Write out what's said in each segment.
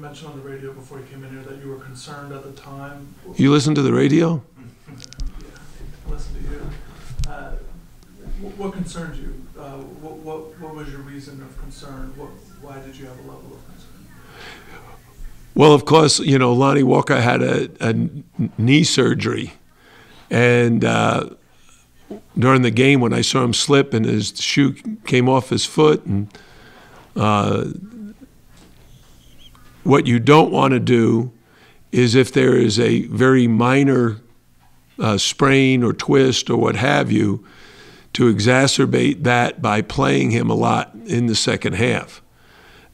mentioned on the radio before you came in here that you were concerned at the time. You listen to the radio? Yeah, I listen to you. What concerned you? What was your reason of concern? Why did you have a level of concern? Well, of course, you know, Lonnie Walker had a knee surgery. And during the game, when I saw him slip and his shoe came off his foot, and what you don't want to do is, if there is a very minor sprain or twist or what have you, to exacerbate that by playing him a lot in the second half,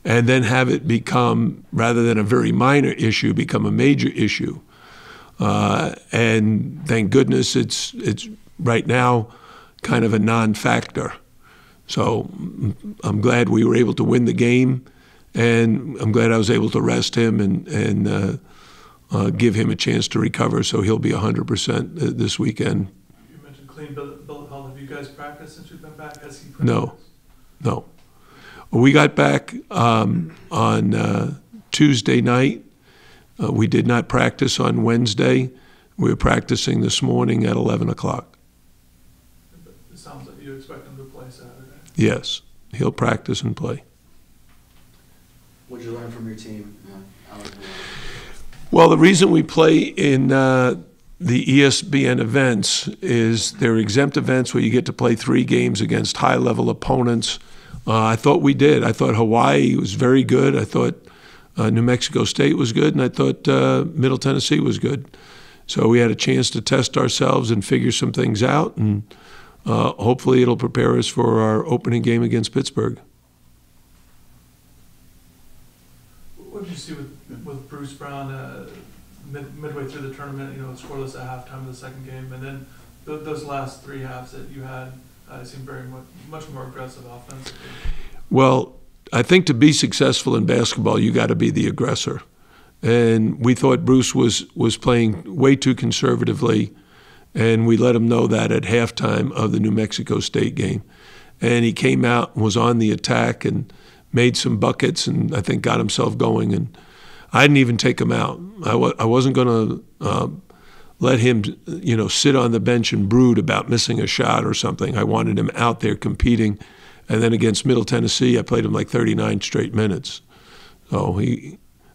and then have it become, rather than a very minor issue, become a major issue. And thank goodness it's right now kind of a non-factor. So I'm glad we were able to win the game, and I'm glad I was able to rest him and give him a chance to recover, so he'll be 100% this weekend. You mentioned clean bill of health. Have you guys practiced since you've been back? Has he practiced? No. We got back on Tuesday night. We did not practice on Wednesday. We were practicing this morning at 11 o'clock. It sounds like you expect him to play Saturday. Yes, he'll practice and play. What did you learn from your team? Well, the reason we play in the ESPN events is they're exempt events where you get to play 3 games against high-level opponents. I thought we did. I thought Hawaii was very good. I thought New Mexico State was good, and I thought Middle Tennessee was good. So we had a chance to test ourselves and figure some things out, and hopefully it'll prepare us for our opening game against Pittsburgh. What did you see with Bruce Brown midway through the tournament, you know, scoreless at halftime of the second game, and then those last 3 halves that you had seemed very much more aggressive offensively? Well, I think to be successful in basketball, you got to be the aggressor. And we thought Bruce was playing way too conservatively, and we let him know that at halftime of the New Mexico State game. And he came out and was on the attack and made some buckets, and I think got himself going. And I didn't even take him out. I wasn't going to let him, you know, sit on the bench and brood about missing a shot or something. I wanted him out there competing. And then against Middle Tennessee, I played him like 39 straight minutes. So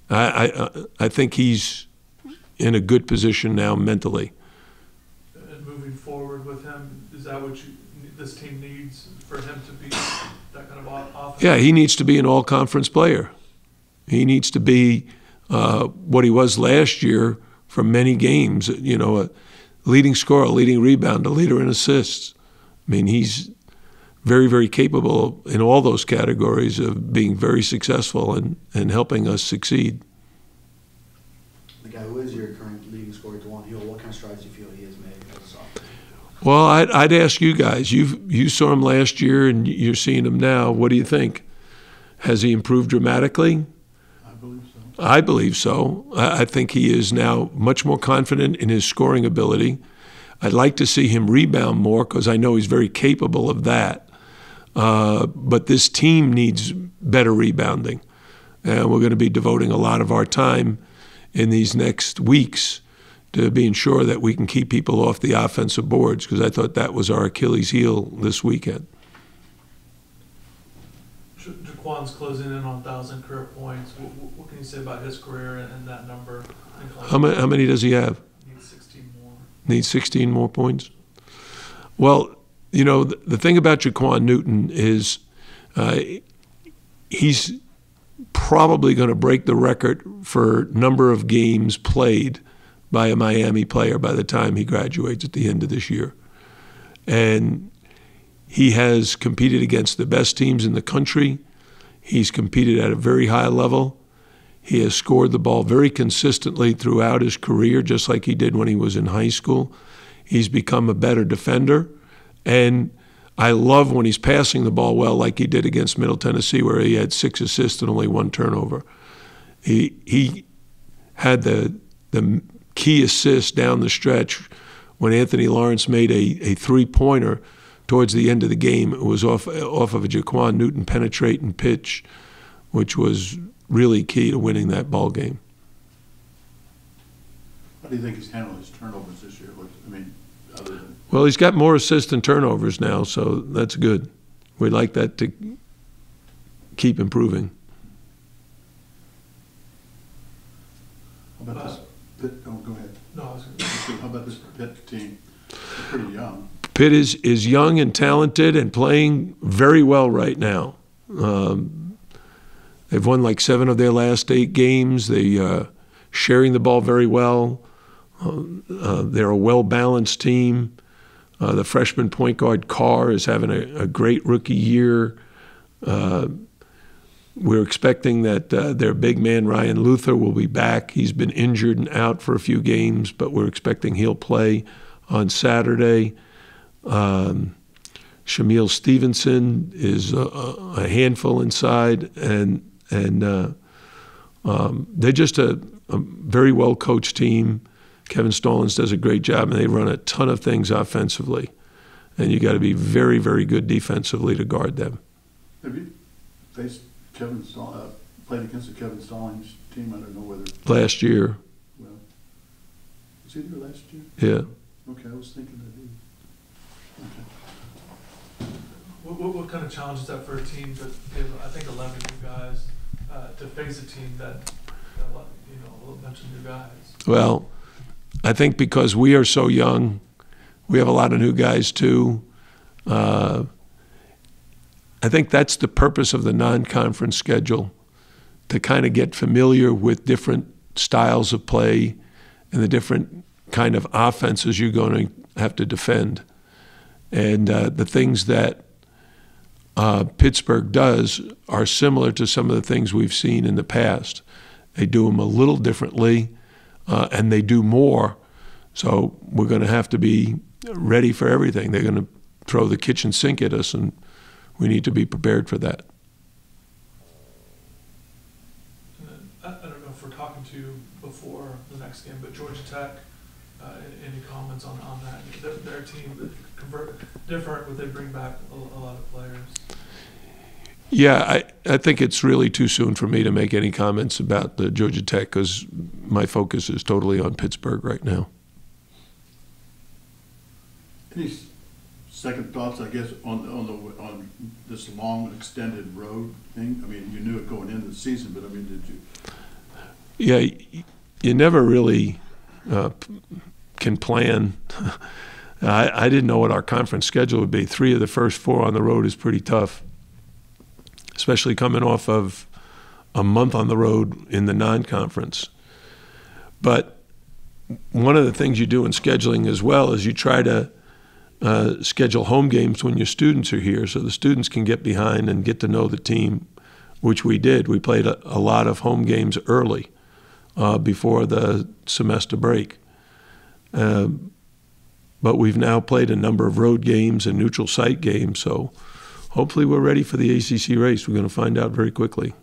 I think he's in a good position now mentally. And moving forward with him, is that what this team needs for him to be that kind of offense? Yeah, he needs to be an all-conference player. He needs to be what he was last year for many games, you know, a leading scorer, a leading rebounder, a leader in assists. I mean, he's very, very capable in all those categories of being very successful and helping us succeed. The guy who is your current leading scorer, Jaquan Newton, what kind of strides do you feel he has made as a sophomore? Well, I'd ask you guys. You saw him last year, and you're seeing him now. What do you think? Has he improved dramatically? I believe so. I think he is now much more confident in his scoring ability. I'd like to see him rebound more because I know he's very capable of that. But this team needs better rebounding. And we're going to be devoting a lot of our time in these next weeks to being sure that we can keep people off the offensive boards, because I thought that was our Achilles heel this weekend. Jaquan's closing in on 1,000 career points. What can you say about his career and that number? How many does he have? Needs 16 more. Needs 16 more points? Well, you know, the thing about Jaquan Newton is he's probably going to break the record for number of games played by a Miami player by the time he graduates at the end of this year. And he has competed against the best teams in the country. He's competed at a very high level. He has scored the ball very consistently throughout his career, just like he did when he was in high school. He's become a better defender. And I love when he's passing the ball well, like he did against Middle Tennessee, where he had 6 assists and only 1 turnover. He had the key assist down the stretch when Anthony Lawrence made a three-pointer towards the end of the game. It was off of a Jaquan Newton penetrating pitch, which was really key to winning that ball game. How do you think he's handled his turnovers this year? Other than Well, he's got more assists than turnovers now, so that's good. We'd like that to keep improving. how about this Pitt? Oh, go ahead. No, I was gonna, How about this Pitt team? They're pretty young. Pitt is young and talented and playing very well right now. They've won like 7 of their last 8 games. They sharing the ball very well. They're a well-balanced team. The freshman point guard Carr is having a great rookie year. We're expecting that their big man Ryan Luther will be back. He's been injured and out for a few games, but we're expecting he'll play on Saturday. Shamil Stevenson is a handful inside, and they're just a very well-coached team. Kevin Stallings does a great job, and they run a ton of things offensively. And you got to be very, very good defensively to guard them. Have you faced Kevin Stallings, played against the Kevin Stallings team? I don't know whether. Last year. Well, was he there last year? Yeah. Okay, I was thinking that he. Okay. what kind of challenge is that for a team to give, I think, 11 new guys to face a team that a bunch of new guys? Well, I think because we are so young, we have a lot of new guys too. I think that's the purpose of the non-conference schedule, to kind of get familiar with different styles of play and the different kind of offenses you're going to have to defend. And the things that Pittsburgh does are similar to some of the things we've seen in the past. They do them a little differently, and they do more. So we're going to have to be ready for everything. They're going to throw the kitchen sink at us, and we need to be prepared for that. I don't know if we're talking to you before the next game, but Georgia Tech, any comments on that? Their team different, but they bring back a lot of players. Yeah, I think it's really too soon for me to make any comments about the Georgia Tech, because my focus is totally on Pittsburgh right now. Any second thoughts, I guess, on this long extended road thing? I mean, you knew it going into the season, but I mean, did you? Yeah, you never really can plan. I didn't know what our conference schedule would be. 3 of the first 4 on the road is pretty tough, especially coming off of a month on the road in the non-conference. But one of the things you do in scheduling as well is you try to schedule home games when your students are here, so the students can get behind and get to know the team, which we did. We played a lot of home games early before the semester break. But we've now played a number of road games and neutral site games, so hopefully we're ready for the ACC race. We're going to find out very quickly.